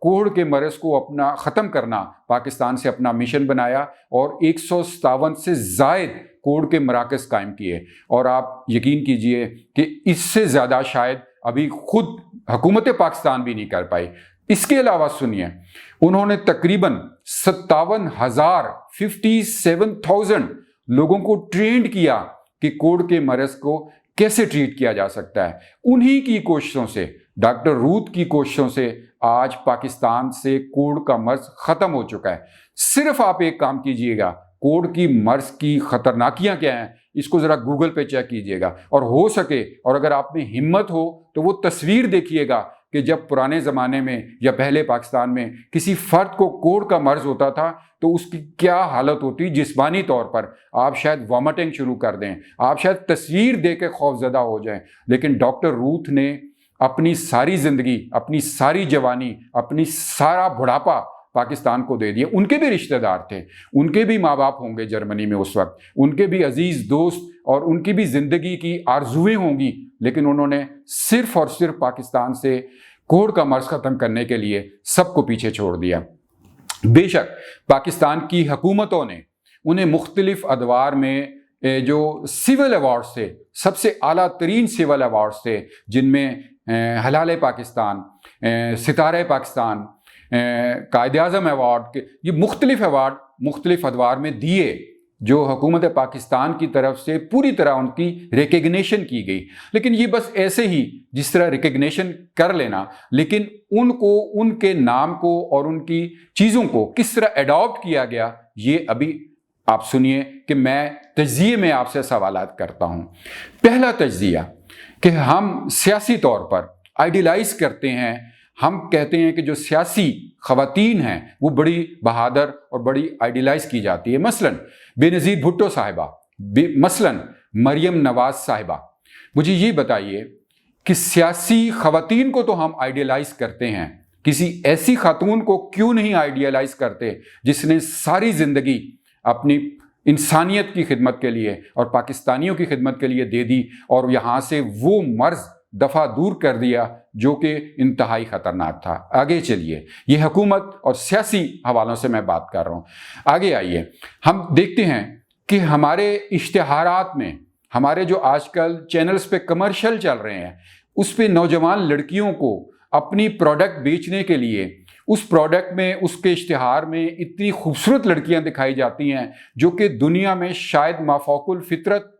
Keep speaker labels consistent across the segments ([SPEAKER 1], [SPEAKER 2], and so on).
[SPEAKER 1] کوڑ کے مرض کو اپنا ختم کرنا پاکستان سے اپنا مشن بنایا اور 157 سے زائد کوڑ کے مراکز قائم کیے، اور آپ یقین کیجئے کہ اس سے زیادہ شاید ابھی خود حکومت پاکستان بھی نہیں کر پائی۔ اس کے علاوہ سنیے، انہوں نے تقریباً 57,000 لوگوں کو ٹرینڈ کیا کہ کوڑ کے مرض کو کیسے ٹریٹ کیا جا سکتا ہے۔ انہی کی کوششوں سے، ڈاکٹر روت کی کوششوں سے آج پاکستان سے کوڑ کا مرض ختم ہو چکا ہے۔ صرف آپ ایک کام کیجئے گا، کوڑ کی مرض کی خطرناکیاں کیا ہیں اس کو ذرا گوگل پہ چیک کیجئے گا، اور ہو سکے اور اگر آپ میں ہمت ہو تو وہ تصویر دیکھیے گا کہ جب پرانے زمانے میں یا پہلے پاکستان میں کسی فرد کو کوڑ کا مرض ہوتا تھا تو اس کی کیا حالت ہوتی، جسمانی طور پر آپ شاید وامٹنگ شروع کر دیں، آپ شاید تصویر دیکھ کے خوفزدہ ہو جائیں۔ لیکن ڈاکٹر روت نے اپنی ساری زندگی، اپنی ساری جوانی، اپنی سارا بڑھاپا پاکستان کو دے دیا۔ ان کے بھی رشتہ دار تھے، ان کے بھی ماں باپ ہوں گے جرمنی میں اس وقت، ان کے بھی عزیز دوست اور ان کی بھی زندگی کی آرزویں ہوں گی، لیکن انہوں نے صرف اور صرف پاکستان سے کوڑ کا مرض ختم کرنے کے لیے سب کو پیچھے چھوڑ دیا۔ بے شک پاکستان کی حکومتوں نے انہیں مختلف ادوار میں جو سول ایوارڈز تھے، سب سے اعلیٰ ترین سول ایوارڈز تھے، جن میں ہلال پاکستان، ستارہ پاکستان، قائد اعظم ایوارڈ، یہ مختلف ایوارڈ مختلف ادوار میں دیے، جو حکومت پاکستان کی طرف سے پوری طرح ان کی ریکگنیشن کی گئی۔ لیکن یہ بس ایسے ہی جس طرح ریکگنیشن کر لینا، لیکن ان کو، ان کے نام کو اور ان کی چیزوں کو کس طرح ایڈاپٹ کیا گیا، یہ ابھی آپ سنیے کہ میں تجزیے میں آپ سے سوالات کرتا ہوں۔ پہلا تجزیہ کہ ہم سیاسی طور پر آئیڈیلائز کرتے ہیں، ہم کہتے ہیں کہ جو سیاسی خواتین ہیں وہ بڑی بہادر اور بڑی آئیڈیلائز کی جاتی ہے، مثلا بے نظیر بھٹو صاحبہ، مثلا مریم نواز صاحبہ۔ مجھے یہ بتائیے کہ سیاسی خواتین کو تو ہم آئیڈیلائز کرتے ہیں، کسی ایسی خاتون کو کیوں نہیں آئیڈیلائز کرتے جس نے ساری زندگی اپنی انسانیت کی خدمت کے لیے اور پاکستانیوں کی خدمت کے لیے دے دی اور یہاں سے وہ مرض دفع دور کر دیا جو کہ انتہائی خطرناک تھا۔ آگے چلیے، یہ حکومت اور سیاسی حوالوں سے میں بات کر رہا ہوں۔ آگے آئیے، ہم دیکھتے ہیں کہ ہمارے اشتہارات میں، ہمارے جو آج کل چینلز پہ کمرشل چل رہے ہیں، اس پہ نوجوان لڑکیوں کو اپنی پروڈکٹ بیچنے کے لیے اس پروڈکٹ میں، اس کے اشتہار میں اتنی خوبصورت لڑکیاں دکھائی جاتی ہیں جو کہ دنیا میں شاید مافوق الفطرت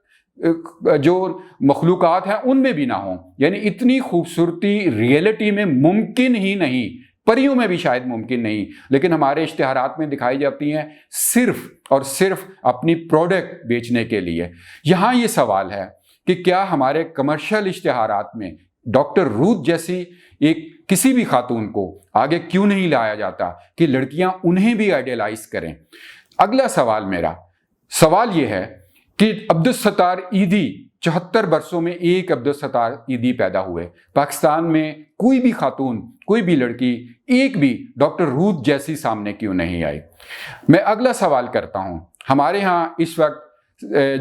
[SPEAKER 1] جو مخلوقات ہیں ان میں بھی نہ ہوں، یعنی اتنی خوبصورتی ریئلٹی میں ممکن ہی نہیں، پریوں میں بھی شاید ممکن نہیں، لیکن ہمارے اشتہارات میں دکھائی جاتی ہیں صرف اور صرف اپنی پروڈکٹ بیچنے کے لیے۔ یہاں یہ سوال ہے کہ کیا ہمارے کمرشل اشتہارات میں ڈاکٹر روت جیسی ایک کسی بھی خاتون کو آگے کیوں نہیں لایا جاتا کہ لڑکیاں انہیں بھی آئیڈیلائز کریں؟ اگلا سوال میرا سوال یہ ہے کہ عبدالستار ایدھی 74 برسوں میں ایک عبدالستار ایدھی پیدا ہوئے، پاکستان میں کوئی بھی خاتون، کوئی بھی لڑکی، ایک بھی ڈاکٹر روت جیسی سامنے کیوں نہیں آئی؟ میں اگلا سوال کرتا ہوں، ہمارے ہاں اس وقت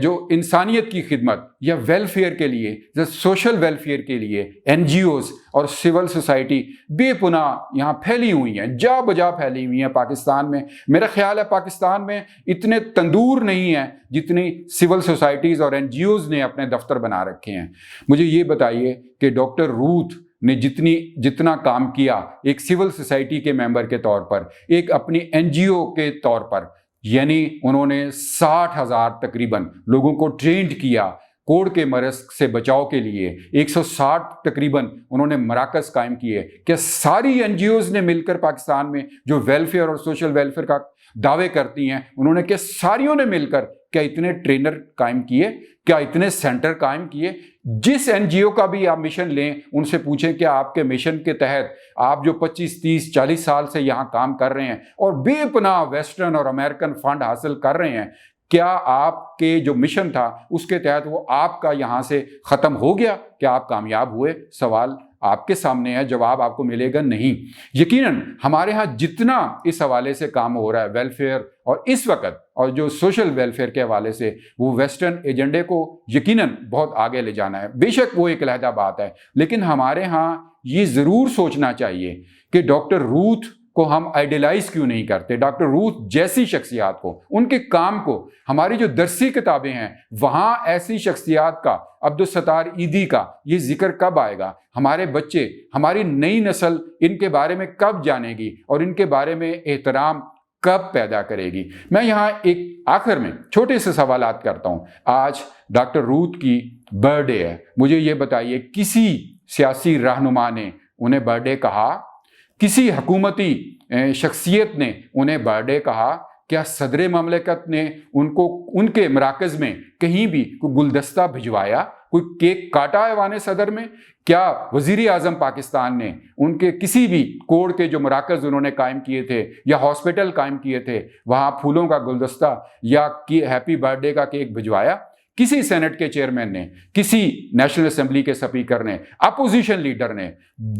[SPEAKER 1] جو انسانیت کی خدمت یا ویلفیئر کے لیے، یا سوشل ویلفیئر کے لیے این جی اوز اور سول سوسائٹی بے پناہ یہاں پھیلی ہوئی ہیں، جا بجا پھیلی ہوئی ہیں پاکستان میں۔ میرا خیال ہے پاکستان میں اتنے تندور نہیں ہیں جتنی سول سوسائٹیز اور این جی اوز نے اپنے دفتر بنا رکھے ہیں۔ مجھے یہ بتائیے کہ ڈاکٹر روت نے جتنا کام کیا ایک سول سوسائٹی کے ممبر کے طور پر، ایک اپنی این جی او کے طور پر، یعنی انہوں نے 60,000 تقریباً لوگوں کو ٹرینڈ کیا کوڑ کے مرض سے بچاؤ کے لیے، 160 تقریباً انہوں نے مراکز قائم کیے۔ کیا ساری این جی اوز نے مل کر پاکستان میں جو ویلفیئر اور سوشل ویلفیئر کا دعوے کرتی ہیں، انہوں نے کیا ساریوں نے مل کر کیا اتنے ٹرینر قائم کیے، کیا اتنے سینٹر قائم کیے؟ جس این جی او کا بھی آپ مشن لیں، ان سے پوچھیں کہ آپ کے مشن کے تحت آپ جو 25, 30, 40 سال سے یہاں کام کر رہے ہیں اور بے پناہ ویسٹرن اور امریکن فنڈ حاصل کر رہے ہیں، کیا آپ کے جو مشن تھا اس کے تحت وہ آپ کا یہاں سے ختم ہو گیا؟ کیا آپ کامیاب ہوئے؟ سوال آپ کے سامنے ہے، جواب آپ کو ملے گا نہیں۔ یقیناً ہمارے ہاں جتنا اس حوالے سے کام ہو رہا ہے ویلفیئر اور اس وقت اور جو سوشل ویلفیئر کے حوالے سے، وہ ویسٹرن ایجنڈے کو یقیناً بہت آگے لے جانا ہے، بے شک وہ ایک علیحدہ بات ہے، لیکن ہمارے ہاں یہ ضرور سوچنا چاہیے کہ ڈاکٹر روتھ کو ہم آئیڈیلائز کیوں نہیں کرتے، ڈاکٹر روتھ جیسی شخصیات کو، ان کے کام کو، ہماری جو درسی کتابیں ہیں وہاں ایسی شخصیات کا، عبدالستار ایدھی کا یہ ذکر کب آئے گا؟ ہمارے بچے، ہماری نئی نسل ان کے بارے میں کب جانے گی اور ان کے بارے میں احترام کب پیدا کرے گی؟ میں یہاں ایک آخر میں چھوٹے سے سوالات کرتا ہوں۔ آج ڈاکٹر روتھ کی برتھ ڈے ہے، مجھے یہ بتائیے کسی سیاسی رہنما نے انہیں برتھ ڈے کہا؟ کسی حکومتی شخصیت نے انہیں برتھ ڈے کہا؟ کیا صدر مملکت نے ان کو ان کے مراکز میں کہیں بھی کوئی گلدستہ بھجوایا، کوئی کیک کاٹا ایوان صدر میں؟ کیا وزیر اعظم پاکستان نے ان کے کسی بھی کوڑ کے جو مراکز انہوں نے قائم کیے تھے یا ہاسپٹل قائم کیے تھے وہاں پھولوں کا گلدستہ یا ہیپی برتھ ڈے کا کیک بھجوایا؟ کسی سینٹ کے چیئرمین نے، کسی نیشنل اسمبلی کے سپیکر نے، اپوزیشن لیڈر نے،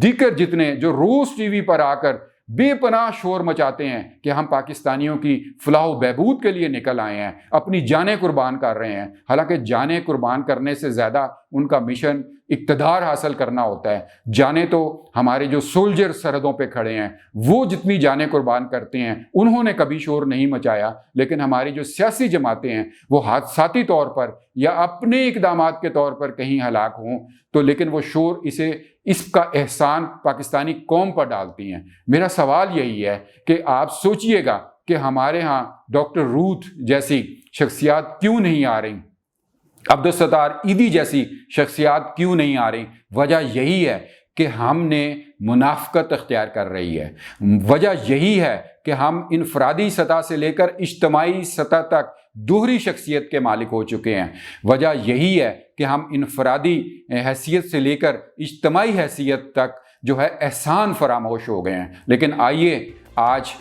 [SPEAKER 1] دیگر جتنے جو روز ٹی وی پر آ کر بے پناہ شور مچاتے ہیں کہ ہم پاکستانیوں کی فلاح و بہبود کے لیے نکل آئے ہیں، اپنی جانیں قربان کر رہے ہیں، حالانکہ جانیں قربان کرنے سے زیادہ ان کا مشن اقتدار حاصل کرنا ہوتا ہے۔ جانیں تو ہمارے جو سولجر سرحدوں پہ کھڑے ہیں وہ جتنی جانیں قربان کرتے ہیں انہوں نے کبھی شور نہیں مچایا، لیکن ہماری جو سیاسی جماعتیں ہیں وہ حادثاتی طور پر یا اپنے اقدامات کے طور پر کہیں ہلاک ہوں تو لیکن وہ شور اس کا احسان پاکستانی قوم پر ڈالتی ہیں۔ میرا سوال یہی ہے کہ آپ سوچئے گا کہ ہمارے ہاں ڈاکٹر روتھ جیسی شخصیات کیوں نہیں آ رہی، عبدالستار ایدھی جیسی شخصیات کیوں نہیں آ رہی؟ وجہ یہی ہے کہ ہم نے منافقت اختیار کر رہی ہے، وجہ یہی ہے کہ ہم انفرادی سطح سے لے کر اجتماعی سطح تک دوہری شخصیت کے مالک ہو چکے ہیں، وجہ یہی ہے کہ ہم انفرادی حیثیت سے لے کر اجتماعی حیثیت تک جو ہے احسان فراموش ہو گئے ہیں۔ لیکن آئیے آج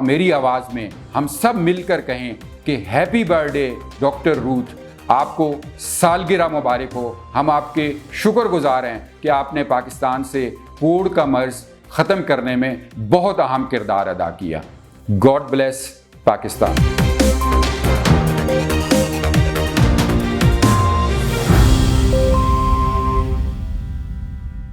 [SPEAKER 1] میری آواز میں ہم سب مل کر کہیں کہ happy birthday doctor Ruth, آپ کو سالگرہ مبارک ہو۔ ہم آپ کے شکر گزار ہیں کہ آپ نے پاکستان سے کوڑ کا مرض ختم کرنے میں بہت اہم کردار ادا کیا۔ God bless Pakistan.